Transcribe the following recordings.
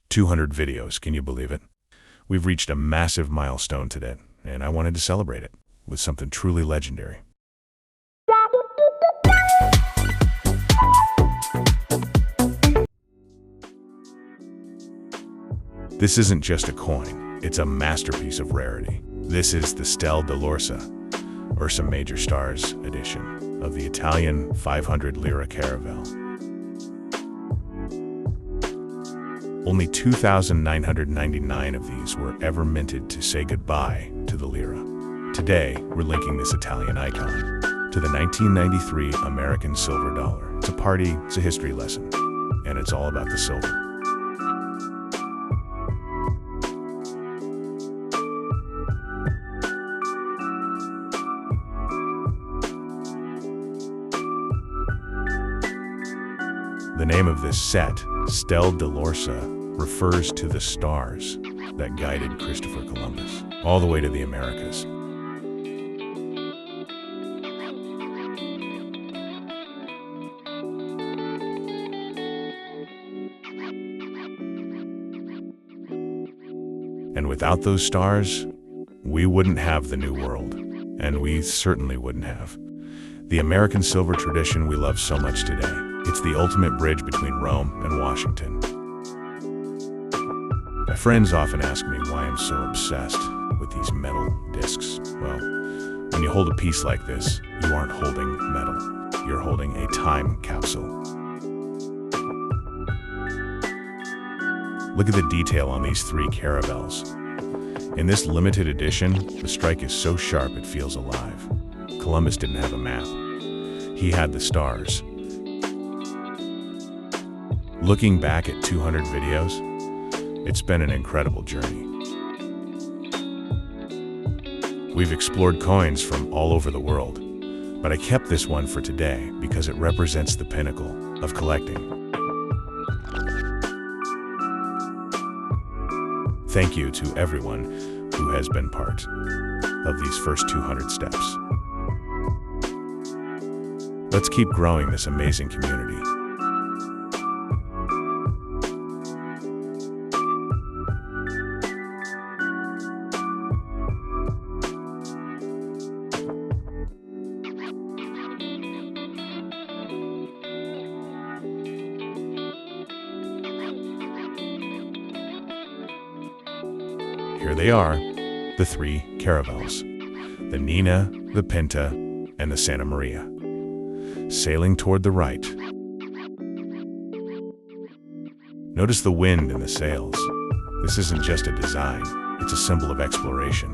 200 videos, can you believe it? We've reached a massive milestone today, and I wanted to celebrate it with something truly legendary. This isn't just a coin, it's a masterpiece of rarity. This is the Stelle dell'Orsa, Ursa Major Stars edition of the Italian 500 Lire Caravelle. Only 2,999 of these were ever minted to say goodbye to the lira. Today, we're linking this Italian icon to the 1993 American silver dollar. It's a party, it's a history lesson, and it's all about the silver. The name of this set, Stelle dell'Orsa, refers to the stars that guided Christopher Columbus all the way to the Americas. And without those stars, we wouldn't have the New World, and we certainly wouldn't have the American silver tradition we love so much today. It's the ultimate bridge between Rome and Washington. My friends often ask me why I'm so obsessed with these metal discs. Well, when you hold a piece like this, you aren't holding metal. You're holding a time capsule. Look at the detail on these three caravelles. In this limited edition, the strike is so sharp it feels alive. Columbus didn't have a map. He had the stars. Looking back at 200 videos, it's been an incredible journey. We've explored coins from all over the world, but I kept this one for today because it represents the pinnacle of collecting. Thank you to everyone who has been part of these first 200 steps. Let's keep growing this amazing community. Here they are, the three caravelles, the Nina, the Pinta, and the Santa Maria, sailing toward the right. Notice the wind in the sails. This isn't just a design, it's a symbol of exploration.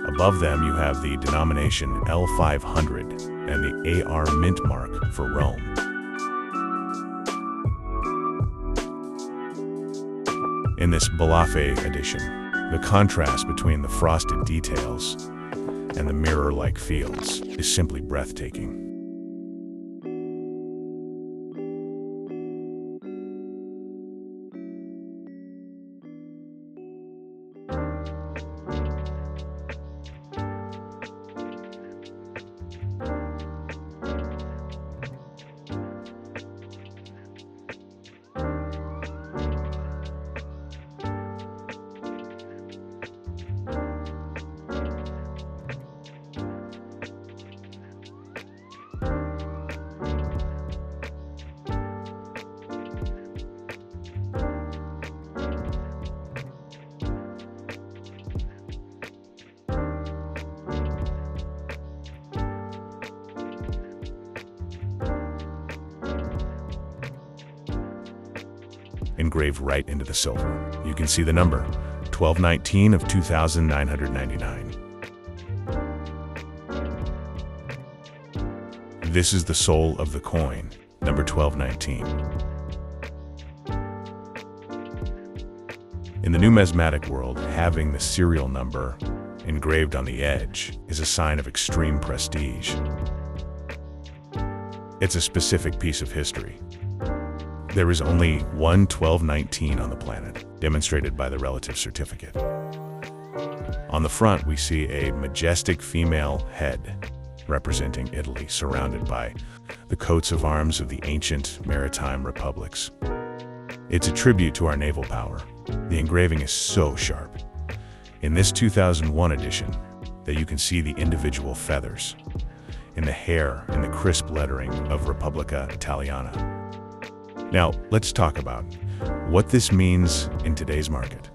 Above them you have the denomination L500 and the AR mint mark for Rome. In this Bolaffi edition, the contrast between the frosted details and the mirror-like fields is simply breathtaking. Engraved right into the silver. You can see the number, 1219 of 2,999. This is the soul of the coin, number 1219. In the numismatic world, having the serial number engraved on the edge is a sign of extreme prestige. It's a specific piece of history. There is only one 1219 on the planet, demonstrated by the relative certificate. On the front, we see a majestic female head, representing Italy, surrounded by the coats of arms of the ancient maritime republics. It's a tribute to our naval power. The engraving is so sharp. In this 2001 edition, that you can see the individual feathers in the hair and the crisp lettering of Repubblica Italiana. Now, let's talk about what this means in today's market.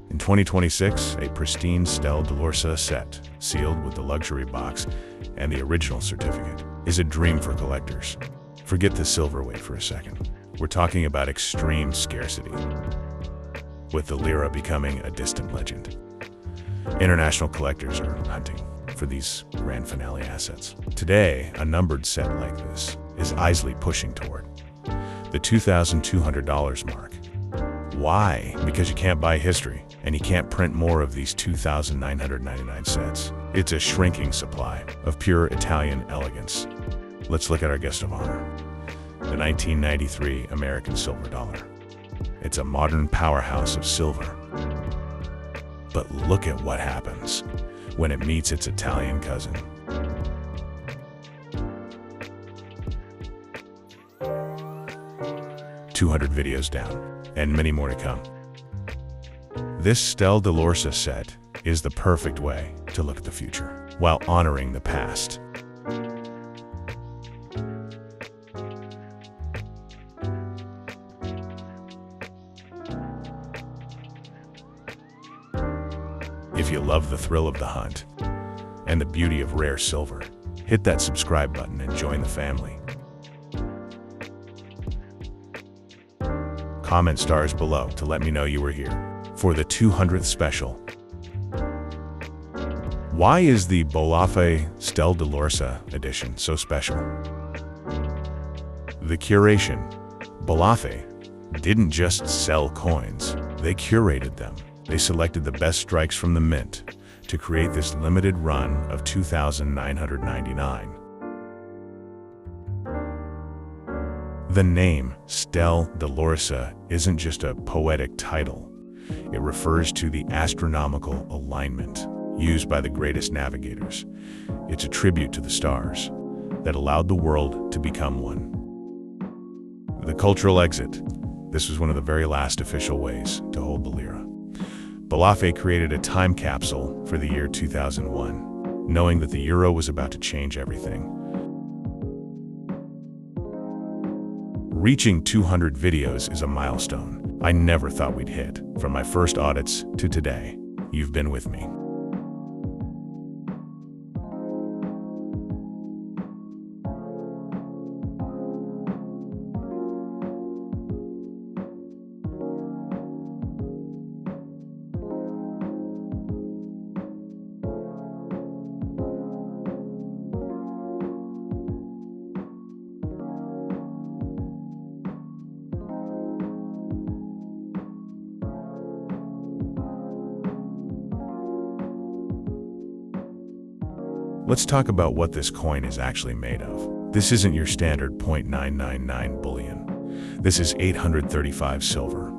In 2026, a pristine Stelle dell'Orsa set, sealed with the luxury box and the original certificate, is a dream for collectors. Forget the silver weight for a second. We're talking about extreme scarcity, with the lira becoming a distant legend. International collectors are hunting for these grand finale assets. Today, a numbered set like this is easily pushing toward the $2,200 mark. Why? Because you can't buy history, and you can't print more of these 2,999 sets. It's a shrinking supply of pure Italian elegance. Let's look at our guest of honor, the 1993 American silver dollar. It's a modern powerhouse of silver. But look at what happens when it meets its Italian cousin. "200 videos down, and many more to come." This Stelle dell'Orsa set is the perfect way to look at the future, while honoring the past. If you love the thrill of the hunt and the beauty of rare silver, hit that subscribe button and join the family. Comment stars below to let me know you were here for the 200th special. Why is the Bolaffi Stelle dell'Orsa edition so special? The curation. Bolaffi didn't just sell coins, they curated them. They selected the best strikes from the mint to create this limited run of 2,999. The name Stelle dell'Orsa isn't just a poetic title. It refers to the astronomical alignment used by the greatest navigators. It's a tribute to the stars that allowed the world to become one. The cultural exit. This was one of the very last official ways to hold the lira. Bolaffi created a time capsule for the year 2001, knowing that the euro was about to change everything. Reaching 200 videos is a milestone I never thought we'd hit. From my first audits to today, you've been with me. Let's talk about what this coin is actually made of. This isn't your standard .999 bullion. This is 835 silver.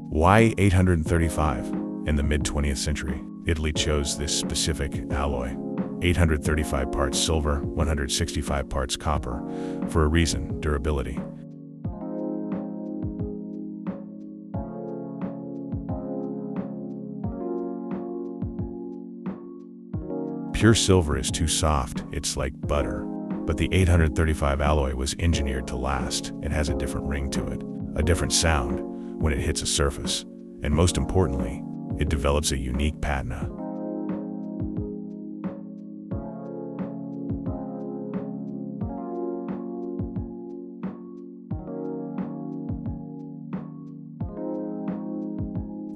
Why 835? In the mid-20th century, Italy chose this specific alloy, 835 parts silver, 165 parts copper, for a reason: durability. Pure silver is too soft, it's like butter. But the 835 alloy was engineered to last. It has a different ring to it, a different sound when it hits a surface, and most importantly, it develops a unique patina.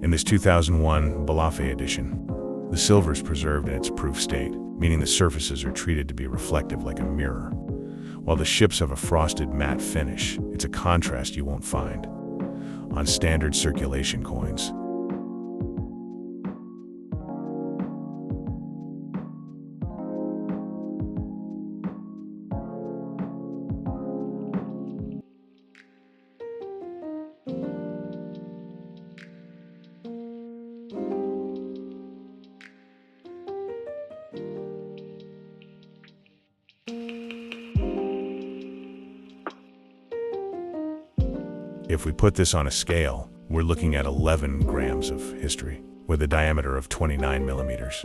In this 2001 Bolaffi edition, the silver is preserved in its proof state, meaning the surfaces are treated to be reflective like a mirror. While the ships have a frosted matte finish, it's a contrast you won't find on standard circulation coins. If we put this on a scale, we're looking at 11 grams of history, with a diameter of 29 millimeters.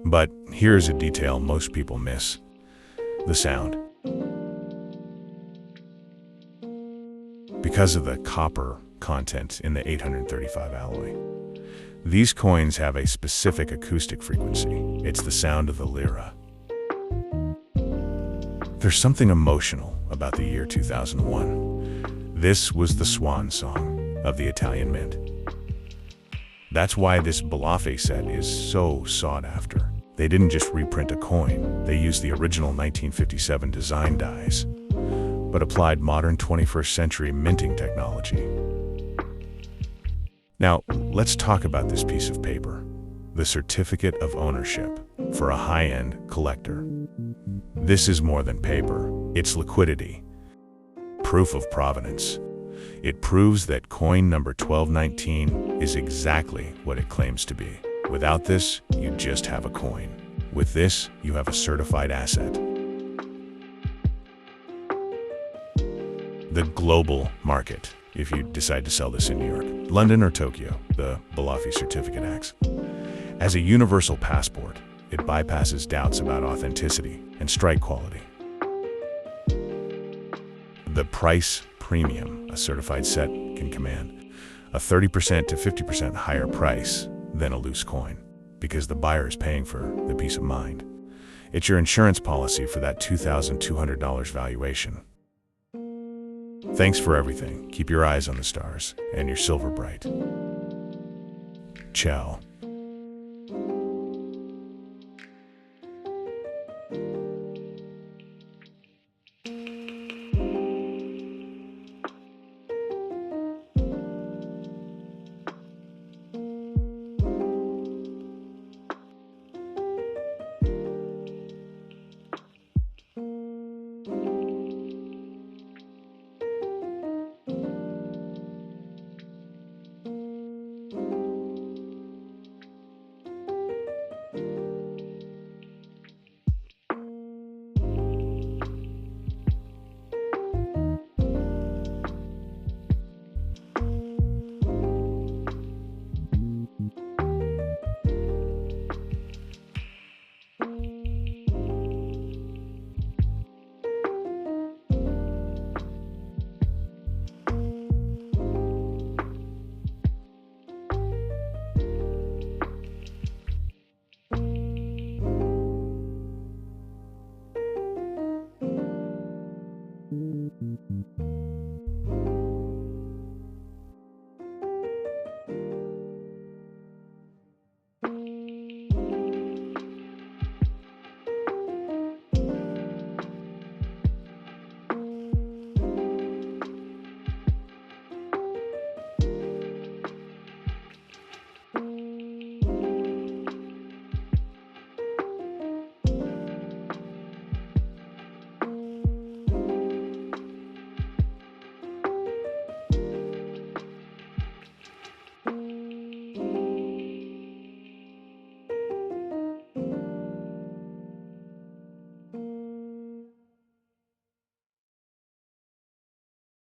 But here's a detail most people miss: the sound. Because of the copper content in the 835 alloy, these coins have a specific acoustic frequency. It's the sound of the lira. There's something emotional about the year 2001. This was the Swan Song of the Italian mint. That's why this Bolaffi set is so sought after. They didn't just reprint a coin, they used the original 1957 design dies, but applied modern 21st century minting technology. Now, let's talk about this piece of paper, the certificate of ownership for a high-end collector. This is more than paper, it's liquidity. Proof of provenance. It proves that coin number 1219 is exactly what it claims to be. Without this, you just have a coin. With this, you have a certified asset. The global market, if you decide to sell this in New York, London, or Tokyo, the Bolaffi Certificate acts as a universal passport. It bypasses doubts about authenticity and strike quality. The price premium a certified set can command, a 30% to 50% higher price than a loose coin, because the buyer is paying for the peace of mind. It's your insurance policy for that $2,200 valuation. Thanks for everything. Keep your eyes on the stars and your silver bright. Ciao.